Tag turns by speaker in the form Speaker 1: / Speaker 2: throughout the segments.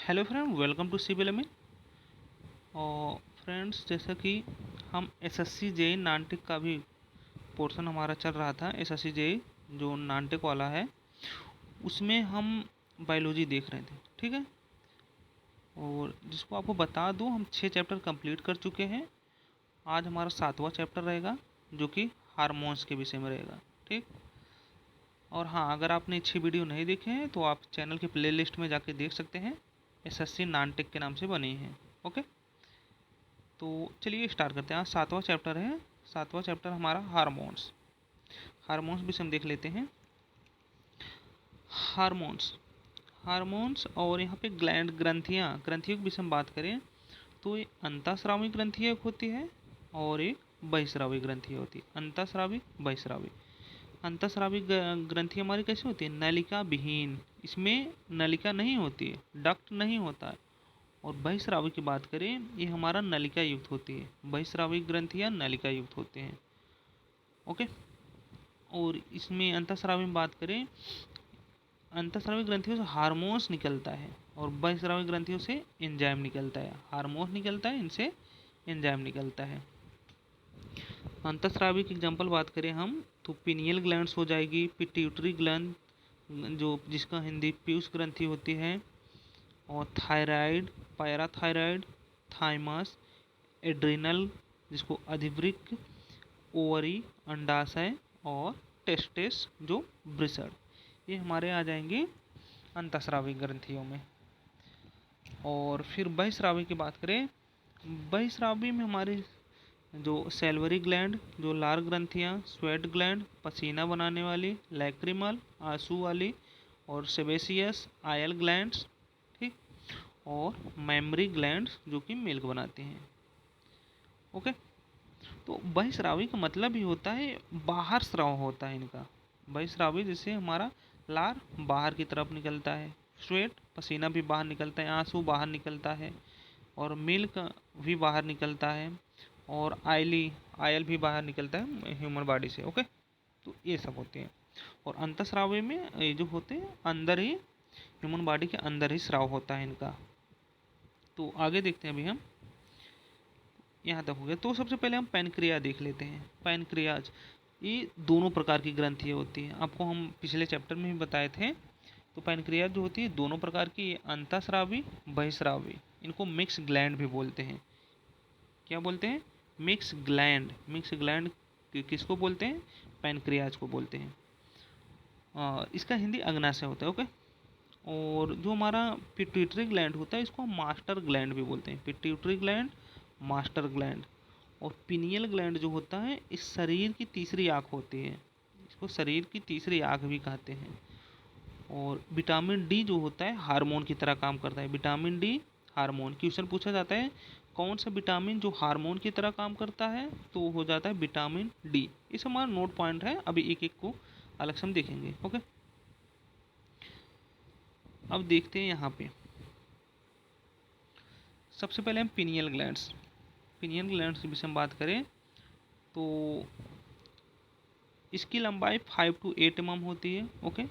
Speaker 1: Hello friend, welcome to CBLME. और friends, जैसा कि हम एसएससी जेई नानटेक का भी पोर्शन हमारा चल रहा था। एसएससी जेई जो नानटेक वाला है उसमें हम बायोलॉजी देख रहे थे, ठीक है। और जिसको आपको बता दूं, हम 6 चैप्टर कंप्लीट कर चुके हैं। आज हमारा 7वां चैप्टर रहेगा जो कि हार्मोन्स के विषय में रहेगा, ठीक। और हाँ, अगर आपने अच्छी वीडियो नहीं देखे हैं तो आप चैनल के प्लेलिस्ट में जाके देख सकते हैं। एसएससी नानटेक के नाम से बनी है, ओके। तो चलिए स्टार्ट करते हैं। आज 7वां चैप्टर है। 7वां चैप्टर हमारा हार्मोन्स। हार्मोन्स भी हम देख लेते हैं। हार्मोन्स हार्मोन्स और यहाँ पे ग्लैंड ग्रंथियों की भी हम बात करें तो ये अंतःस्रावी ग्रंथि एक होती है और एक बहिस्रावी ग्रंथि होती है। अंतःस्रावी, बहिस्रावी। अंतःस्रावी ग्रंथि हमारी कैसी होती है? नलिका विहीन। इसमें नलिका नहीं होती है, डक्ट नहीं होता है। और बहिस्रावी की बात करें, ये हमारा नलिका युक्त होती है। बहिस्रावी ग्रंथियाँ नलिका युक्त होते हैं, ओके। और इसमें अंतःस्रावी में बात करें, अंतःस्रावी ग्रंथियों से हार्मोन्स निकलता है और बहिस्रावी ग्रंथियों से एंजाइम निकलता है। हार्मोन्स निकलता है, इनसे एंजाइम निकलता है। अंतःस्रावी की एग्जांपल बात करें हम तो पिनियल ग्लैंड्स हो जाएगी, पिट्यूटरी ग्लैंड जो जिसका हिंदी पीयूष ग्रंथि होती है, और थायराइड, पैराथायराइड, थाइमस, एड्रिनल जिसको अधिवृक्क, ओवरी, अंडाशय, और टेस्टिस जो ब्रिसड, ये हमारे आ जाएंगे अंतःस्रावी ग्रंथियों में। और फिर बहिस्रावी की बात करें, बहिस्रावी में हमारी जो सैल्वरी ग्लैंड, जो लार ग्रंथियाँ, स्वेट ग्लैंड पसीना बनाने वाली, लैक्रिमल आंसू वाली, और सेबेसियस आयल ग्लैंड्स, ठीक। और मेमरी ग्लैंड्स जो कि मिल्क बनाते हैं, ओके। तो बहिस्रावी का मतलब ही होता है बाहर स्राव होता है इनका। बहिस्रावी जैसे हमारा लार बाहर की तरफ निकलता है, स्वेट पसीना भी बाहर निकलता है, आंसू बाहर निकलता है, और मिल्क भी बाहर निकलता है, और आयल भी बाहर निकलता है ह्यूमन बॉडी से, ओके। तो ये सब होते हैं। और अंतःस्रावी में ये जो होते हैं अंदर ही, ह्यूमन बॉडी के अंदर ही स्राव होता है इनका। तो आगे देखते हैं अभी हम। यहाँ तक हो गया। तो सबसे पहले हम पैनक्रिया देख लेते हैं। पैनक्रियाज ये दोनों प्रकार की ग्रंथियाँ होती हैं, आपको हम पिछले चैप्टर में भी बताए थे। तो पैनक्रियाज जो होती है दोनों प्रकार की, अंतःस्रावी, बहिस्रावी। इनको मिक्स ग्लैंड भी बोलते हैं। क्या बोलते हैं? Mix gland. मिक्स ग्लैंड किसको बोलते हैं? पैनक्रियाज को बोलते हैं। इसका हिंदी अग्नाशय होता है, ओके। और जो हमारा पिट्यूटरी ग्लैंड होता है इसको हम मास्टर ग्लैंड भी बोलते हैं। Pituitary gland, master gland. और पिनियल ग्लैंड जो होता है इस शरीर की तीसरी आँख होती है, इसको शरीर की तीसरी आँख भी कहते हैं। और विटामिन डी जो होता है हार्मोन की तरह काम करता है। Vitamin D hormone. क्वेश्चन पूछा जाता है कौन सा विटामिन जो हार्मोन की तरह काम करता है, तो हो जाता है विटामिन डी। इस हमारा नोट पॉइंट है, अभी एक एक को अलग से हम देखेंगे, ओके। अब देखते हैं यहाँ पे सबसे पहले हम पिनियल ग्लैंड्स। पिनियल ग्लैंड्स के विषय में बात करें तो इसकी लंबाई 5 to 8 mm होती है, ओके।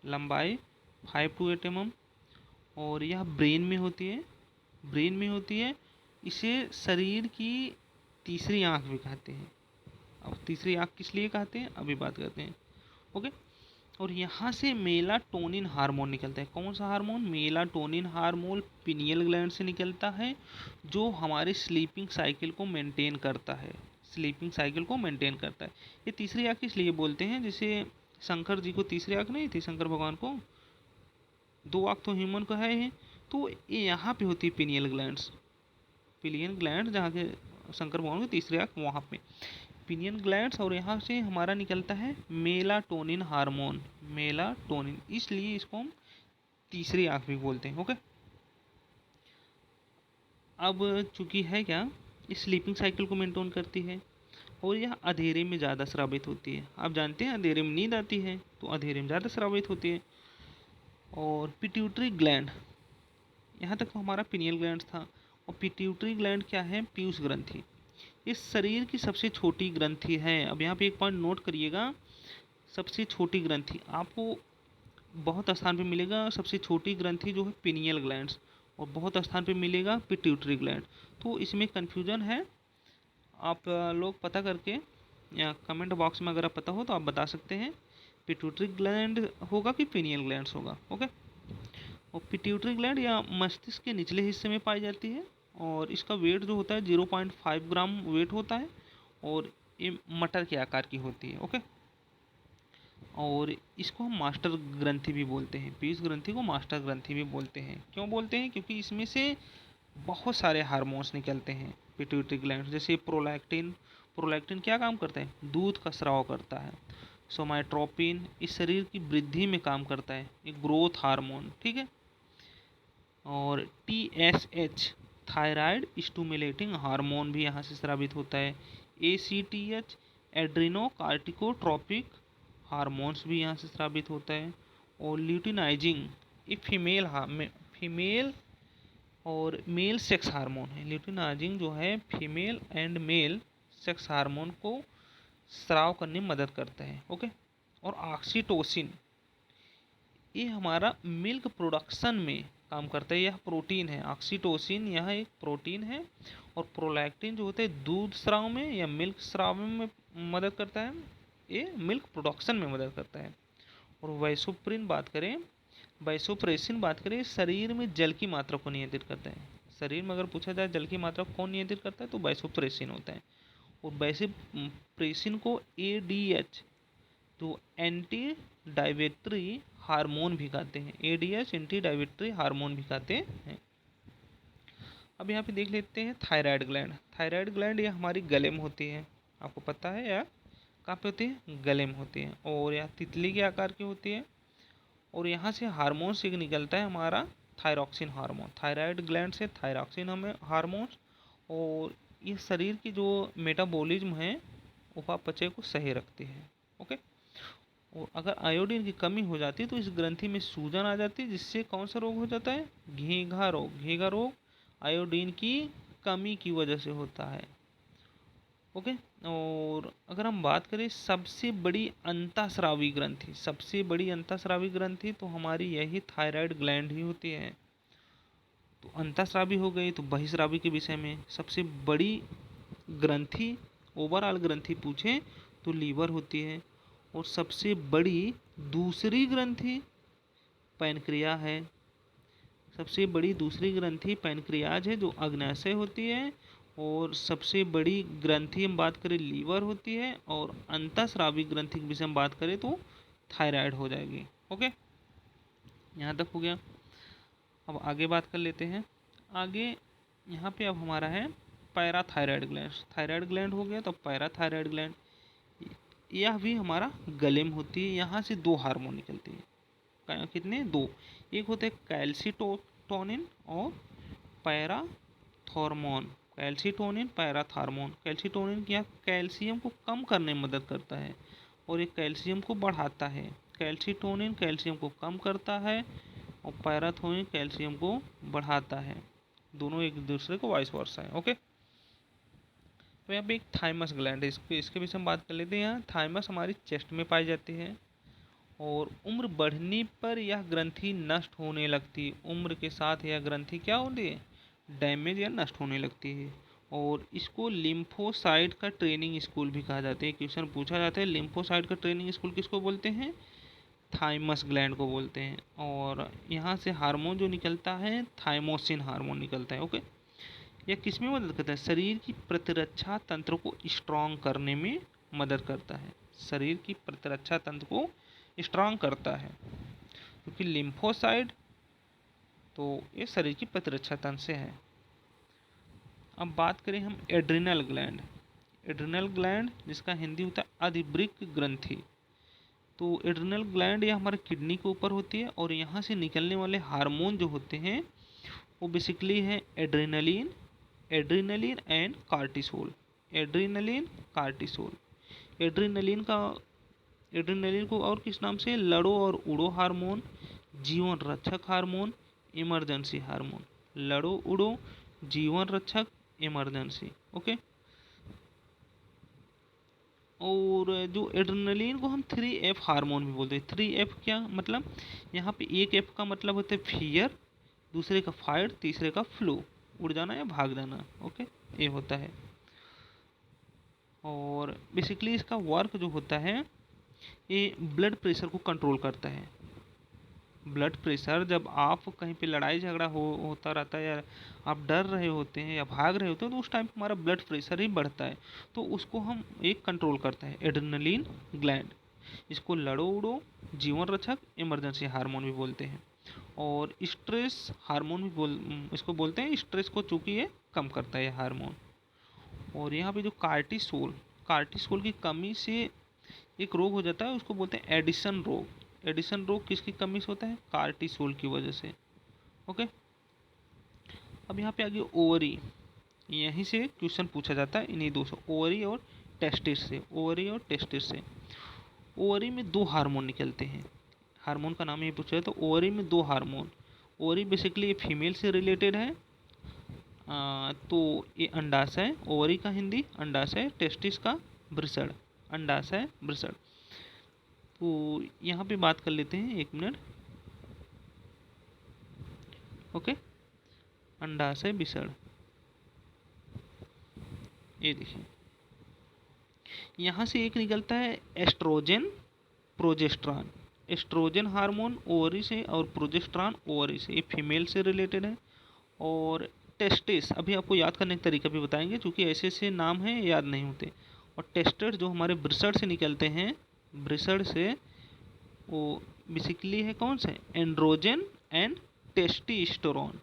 Speaker 1: लंबाई 5 to 8 mm। और यह ब्रेन में होती है, ब्रेन में होती है। इसे शरीर की तीसरी आँख भी कहते हैं। अब तीसरी आँख किस लिए कहते हैं अभी बात करते हैं, ओके। और यहाँ से मेलाटोनिन हार्मोन निकलता है। कौन सा hormone? Melatonin hormone pineal gland से निकलता है, जो हमारे स्लीपिंग साइकिल को मेंटेन करता है। स्लीपिंग साइकिल को मेंटेन करता है। ये तीसरी आँख इसलिए बोलते हैं, जैसे शंकर जी को तीसरी आँख नहीं थी, शंकर भगवान को 2 आँख तो ह्यूमन को है ही। तो ये यहाँ पे होती है पिनियल ग्लैंड्स। पिनियल ग्लैंड जहाँ के शंकर भगवान की तीसरी आँख वहाँ पे पिनियन ग्लैंड्स। और यहाँ से हमारा निकलता है मेलाटोनिन हार्मोन। मेलाटोनिन, इसलिए इसको हम तीसरी आँख भी बोलते हैं, ओके। अब चूंकि है क्या, इस स्लीपिंग साइकिल को मेंटेन करती है, और यह अंधेरे में ज़्यादा स्रावित होती है। आप जानते हैं अंधेरे में नींद आती है, तो अंधेरे में ज़्यादा स्रावित होती है। और पिट्यूटरी ग्लैंड, यहाँ तक तो हमारा पिनियल ग्लैंड था। और पिट्यूटरी ग्लैंड क्या है? पीयूष ग्रंथि। इस शरीर की सबसे छोटी ग्रंथि है। अब यहाँ पे एक पॉइंट नोट करिएगा, सबसे छोटी ग्रंथि आपको बहुत स्थान पे मिलेगा। सबसे छोटी ग्रंथि जो है पिनियल ग्लैंड्स, और बहुत स्थान पे मिलेगा पिट्यूटरी ग्लैंड। तो इसमें कन्फ्यूजन है, आप लोग पता करके या कमेंट बॉक्स में अगर आप पता हो तो आप बता सकते हैं पिट्यूटरी ग्लैंड होगा कि पीनियल ग्लैंड्स होगा। ओके, और पिट्यूटरी ग्लैंड या मस्तिष्क के निचले हिस्से में पाई जाती है और इसका वेट जो होता है 0.5 ग्राम वेट होता है और ये मटर के आकार की होती है। ओके, और इसको हम मास्टर ग्रंथि भी बोलते हैं, पीयूष ग्रंथि को मास्टर ग्रंथि भी बोलते हैं। क्यों बोलते हैं? क्योंकि इसमें से बहुत सारे हार्मोन्स निकलते हैं पिट्यूटरी ग्लैंड, जैसे प्रोलैक्टिन। प्रोलैक्टिन क्या काम करता है? दूध का स्राव करता है। सोमाइट्रोपिन इस शरीर की वृद्धि में काम करता है, एक ग्रोथ हार्मोन, ठीक है। और TSH थायराइड स्टूमुलेटिंग हार्मोन भी यहाँ से स्रावित होता है। ACTH एड्रीनो कार्टिकोट्रोपिक हार्मोन्स भी यहाँ से स्रावित होता है। और ल्यूटिनाइजिंग ये फीमेल और मेल सेक्स हार्मोन है। ल्यूटिनाइजिंग जो है female and male sex hormone को स्राव करने में मदद करता है। ओके, और ऑक्सीटोसिन ये हमारा मिल्क प्रोडक्शन में काम करता है, यह प्रोटीन है। ऑक्सीटोसिन यह एक प्रोटीन है और प्रोलैक्टिन जो होते हैं दूध स्राव में या मिल्क स्राव में मदद करता है, ये मिल्क प्रोडक्शन में मदद करता है। और वैसोप्रेसिन बात करें, शरीर में जल की मात्रा को नियंत्रित करता है। शरीर में अगर पूछा जाए जल की मात्रा को कौन नियंत्रित करता है तो वैसोप्रेसिन होता है। और वैसोप्रेसिन को ADH तो एंटी डायवेटरी हार्मोन भी कहते हैं। ADH एंटी डायवेटरी हार्मोन भी कहते हैं। अब यहाँ पे देख लेते हैं थायराइड ग्लैंड। थायराइड ग्लैंड ये हमारी गले में होती है, आपको पता है, या कहाँ पे होती है? गले में होती है और यह तितली के आकार की होती है। और यहाँ से हार्मोन से निकलता है हमारा थायरॉक्सिन हार्मोन। थायराइड ग्लैंड से थायरॉक्सिन हमें हार्मोन्स, और ये शरीर की जो मेटाबॉलिज्म है उपापचय को सही रखती है। ओके, और अगर आयोडीन की कमी हो जाती है तो इस ग्रंथि में सूजन आ जाती है, जिससे कौन सा रोग हो जाता है? घीघा रोग। घीघा रोग आयोडीन की कमी की वजह से होता है। ओके, और अगर हम बात करें सबसे बड़ी अंतःस्रावी ग्रंथि, सबसे बड़ी अंतःस्रावी ग्रंथि तो हमारी यही थायराइड ग्लैंड ही होती है। तो अंतःस्रावी हो गई, तो बहिस्रावी के विषय में सबसे बड़ी ग्रंथि, ओवरऑल ग्रंथि पूछें तो लीवर होती है। और सबसे बड़ी दूसरी ग्रंथि पैनक्रिया है। सबसे बड़ी दूसरी ग्रंथि पैनक्रियाज है जो अग्न्याशय होती है। और सबसे बड़ी ग्रंथि हम बात करें लीवर होती है। और अंतःस्रावी ग्रंथि के विषय में बात करें तो थायराइड हो जाएगी। ओके, यहाँ तक हो गया। अब आगे बात कर लेते हैं। आगे यहाँ पे अब हमारा है पैराथायराइड ग्लैंड। थायराइड ग्लैंड हो गया, तो पैराथायराइड ग्लैंड यह भी हमारा गले में होती है। यहाँ से दो हार्मोन निकलते हैं। कितने? दो। एक होते हैं कैल्सीटोनिन और पैराथॉर्मोन। Calcitonin, parathormone. कैल्सीटोनिन क्या? कैल्शियम को कम करने में मदद करता है और ये कैल्शियम को बढ़ाता है। कैल्सीटोनिन कैल्शियम को कम करता है और पैराथॉर्मोन कैल्शियम को बढ़ाता है। दोनों एक दूसरे को वाइस वर्सा है। ओके, तो यहाँ पे एक थाइमस ग्लैंड है, इसके विषय में बात कर लेते हैं। यहाँ थाइमस हमारी चेस्ट में पाई जाती है और उम्र बढ़ने पर यह ग्रंथि नष्ट होने लगती है। उम्र के साथ यह ग्रंथि क्या होती है? डैमेज या नष्ट होने लगती है। और इसको लिम्फोसाइट का ट्रेनिंग स्कूल भी कहा जाता है। क्वेश्चन पूछा जाता है लिम्फोसाइट का ट्रेनिंग स्कूल किसको बोलते हैं? थाइमस ग्लैंड को बोलते हैं। और यहाँ से हार्मोन जो निकलता है थाइमोसिन हार्मोन निकलता है। ओके, यह किस में मदद करता है? शरीर की प्रतिरक्षा तंत्र को स्ट्रॉन्ग करने में मदद करता है। शरीर की प्रतिरक्षा तंत्र को स्ट्रॉन्ग करता है, क्योंकि लिम्फोसाइट तो ये शरीर की प्रतिरक्षा तंत्र से है। अब बात करें हम एड्रिनल ग्लैंड। एड्रिनल ग्लैंड जिसका हिंदी होता है अधिवृक्क ग्रंथि। तो एड्रिनल ग्लैंड यह हमारे किडनी के ऊपर होती है और यहाँ से निकलने वाले हार्मोन जो होते हैं वो बेसिकली है adrenaline, adrenaline and cortisol. Adrenaline, cortisol. Adrenaline का एड्रेनलिन को और किस नाम से? लड़ो और उड़ो हार्मोन, जीवन रक्षक हार्मोन, इमरजेंसी हार्मोन। लड़ो उड़ो, जीवन रक्षक, इमरजेंसी। ओके, और जो एड्रेनलिन को हम 3F हार्मोन भी बोलते हैं। 3F क्या मतलब? यहाँ पे एक F का मतलब होता है फियर, दूसरे का फाइट, तीसरे का फ्लो, उड़ जाना या भाग जाना। ओके, ये होता है। और बेसिकली इसका वर्क जो होता है, ये ब्लड प्रेशर को कंट्रोल करता है। ब्लड प्रेशर, जब आप कहीं पे लड़ाई झगड़ा होता रहता है, या आप डर रहे होते हैं या भाग रहे होते हैं, तो उस टाइम हमारा ब्लड प्रेशर ही बढ़ता है। तो उसको हम एक कंट्रोल करता है एड्रेनलिन ग्लैंड। इसको लड़ो उड़ो, जीवन रक्षक, इमरजेंसी हार्मोन भी बोलते हैं। और स्ट्रेस हार्मोन भी इसको बोलते हैं। स्ट्रेस को चूंकि ये कम करता है ये हार्मोन। और यहाँ पे जो कार्टिसोल, कार्टिसोल की कमी से एक रोग हो जाता है, उसको बोलते हैं एडिशन रोग। एडिशन रोग किसकी कमी से होता है? कार्टिसोल की वजह से। ओके, अब यहाँ पे आ गया ओवरी। यहीं से क्वेश्चन पूछा जाता है इन्हीं दो से, ओवरी और टेस्टिस से। ओवरी और टेस्टिस से ओवरी में दो हार्मोन निकलते हैं। हार्मोन का नाम ये पूछा है, तो ओवरी में दो हार्मोन। ओवरी बेसिकली ये फीमेल से रिलेटेड है। तो ये अंडाशय, ओवरी का हिंदी अंडाशय, टेस्टिस का वृषण, अंडाशय वृषण। तो यहाँ पे बात कर लेते हैं, एक मिनट। ओके, अंडाशय वृषण, ये देखिए यहाँ से एक निकलता है oestrogen, progesterone. Oestrogen hormone ovary से और प्रोजेस्ट्रॉन ओवरी से, ये फीमेल से रिलेटेड है। और टेस्टिस अभी आपको याद करने का तरीका भी बताएंगे, क्योंकि ऐसे ऐसे नाम हैं याद नहीं होते। और टेस्टेड जो हमारे वृषण से निकलते हैं, वृषण से, वो बेसिकली है कौन से? Androgen and testosterone.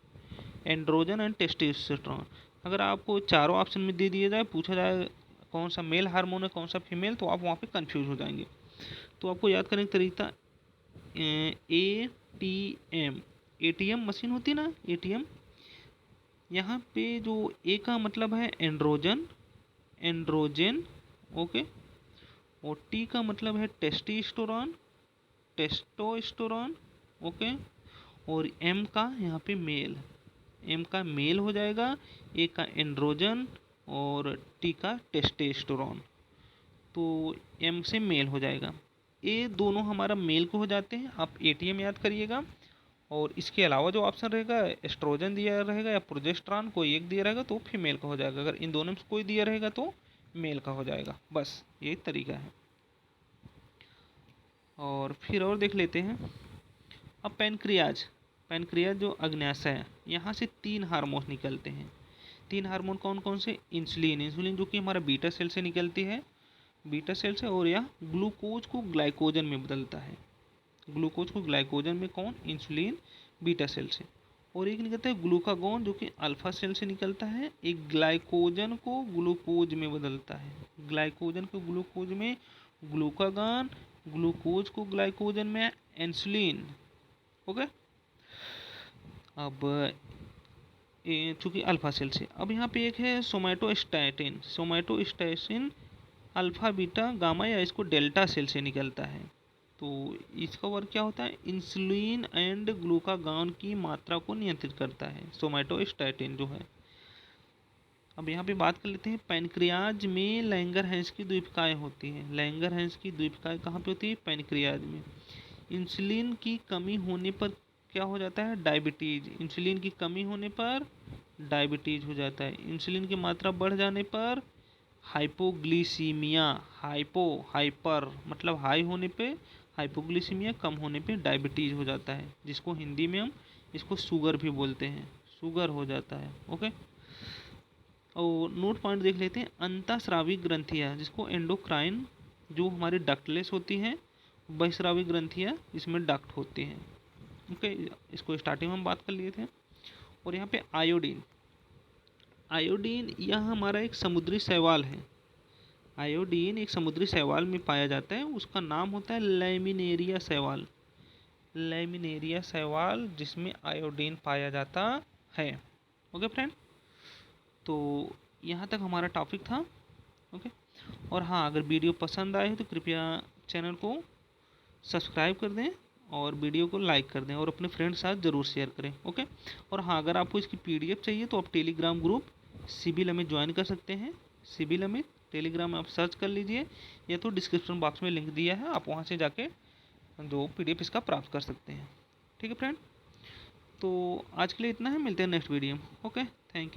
Speaker 1: Androgen and testosterone. अगर आपको चारों ऑप्शन में दे दिया जाए, पूछा जाए कौन सा मेल हार्मोन है कौन सा फीमेल, तो आप वहाँ पे कंफ्यूज हो जाएंगे। तो आपको याद करने का तरीका, ATM, ATM मशीन होती है ना, ATM। यहाँ पे जो ए का मतलब है एंड्रोजन, एंड्रोजन। ओके, और टी का मतलब है टेस्टिस्टेरोन, टेस्टोस्टेरोन। ओके, और एम का यहाँ पे मेल, एम का मेल हो जाएगा, ए का एंड्रोजन और टी का टेस्टोस्टेरोन। तो एम से मेल हो जाएगा। ये दोनों हमारा मेल को हो जाते हैं, आप ATM याद करिएगा। और इसके अलावा जो ऑप्शन रहेगा, एस्ट्रोजन दिया रहेगा या प्रोजेस्ट्रॉन, कोई एक दिया रहेगा तो फीमेल का हो जाएगा। अगर इन दोनों में से कोई दिया रहेगा तो मेल का हो जाएगा। बस यही तरीका है। और फिर और देख लेते हैं। अब पैनक्रियाज, पैनक्रियाज जो अग्न्याशय है, यहाँ से तीन हार्मोन निकलते हैं। तीन हार्मोन कौन कौन से? इंसुलिन, इंसुलिन जो कि हमारा बीटा सेल से निकलती है, बीटा सेल से। और यह ग्लूकोज को ग्लाइकोजन में बदलता है। ग्लूकोज को ग्लाइकोजन में कौन? इंसुलिन, बीटा सेल से। और एक निकलता है ग्लूकागोन, जो कि अल्फा सेल से निकलता है। एक ग्लाइकोजन को ग्लूकोज में बदलता है, ग्लाइकोजन को ग्लूकोज में ग्लूकागॉन, ग्लूकोज को ग्लाइकोजन में इंसुलिन। ओके, अब चूंकि अल्फा सेल से। अब यहाँ पे एक है somatostatin, somatostatin alpha beta gamma या इसको डेल्टा सेल से निकलता है। तो इसका वर्क क्या होता है? इंसुलिन एंड ग्लूकागॉन की मात्रा को नियंत्रित करता है, सोमैटोस्टैटिन जो है। अब यहाँ पे बात कर लेते हैं, पैनक्रियाज में लैंगरहैंस की द्वीपिकाएँ होती हैं। लैंगरहैंस की द्वीपिकाएँ कहाँ पे होती है? पैनक्रियाज में। इंसुलिन की कमी होने पर क्या हो जाता है? डायबिटीज। इंसुलिन की कमी होने पर डायबिटीज हो जाता है। इंसुलिन की मात्रा बढ़ जाने पर हाइपोग्लिसीमिया, हाइपर मतलब हाई होने पे, हाइपोग्लिसीमिया कम होने पे डायबिटीज हो जाता है, जिसको हिंदी में हम इसको शुगर भी बोलते हैं, शुगर हो जाता है। ओके, और नोट पॉइंट देख लेते हैं। अंतःस्रावी ग्रंथियाँ, जिसको एंडोक्राइन, जो हमारी डक्टलेस होती हैं, बहिस्रावी ग्रंथियाँ इसमें डक्ट होती हैं। ओके, इसको स्टार्टिंग में हम बात कर लिए थे। और यहाँ पे आयोडीन, आयोडीन यह हमारा एक समुद्री शैवाल है। आयोडीन एक समुद्री शैवाल में पाया जाता है, उसका नाम होता है लैमिनेरिया शैवाल। लैमिनेरिया शैवाल, जिसमें आयोडीन पाया जाता है। ओके फ्रेंड, तो यहाँ तक हमारा टॉपिक था। ओके, और हाँ, अगर वीडियो पसंद आए तो कृपया चैनल को सब्सक्राइब कर दें और वीडियो को लाइक कर दें और अपने फ्रेंड के साथ ज़रूर शेयर करें। ओके, और हाँ, अगर आपको इसकी PDF चाहिए तो आप Telegram group CIBIL Amit join कर सकते हैं। सिबिल अमित टेलीग्राम में आप सर्च कर लीजिए, या तो डिस्क्रिप्शन बॉक्स में लिंक दिया है, आप वहाँ से जाके जो PDF इसका प्राप्त कर सकते हैं। ठीक है फ्रेंड, तो आज के लिए इतना है, मिलते हैं नेक्स्ट वीडियो में। Okay, thank you.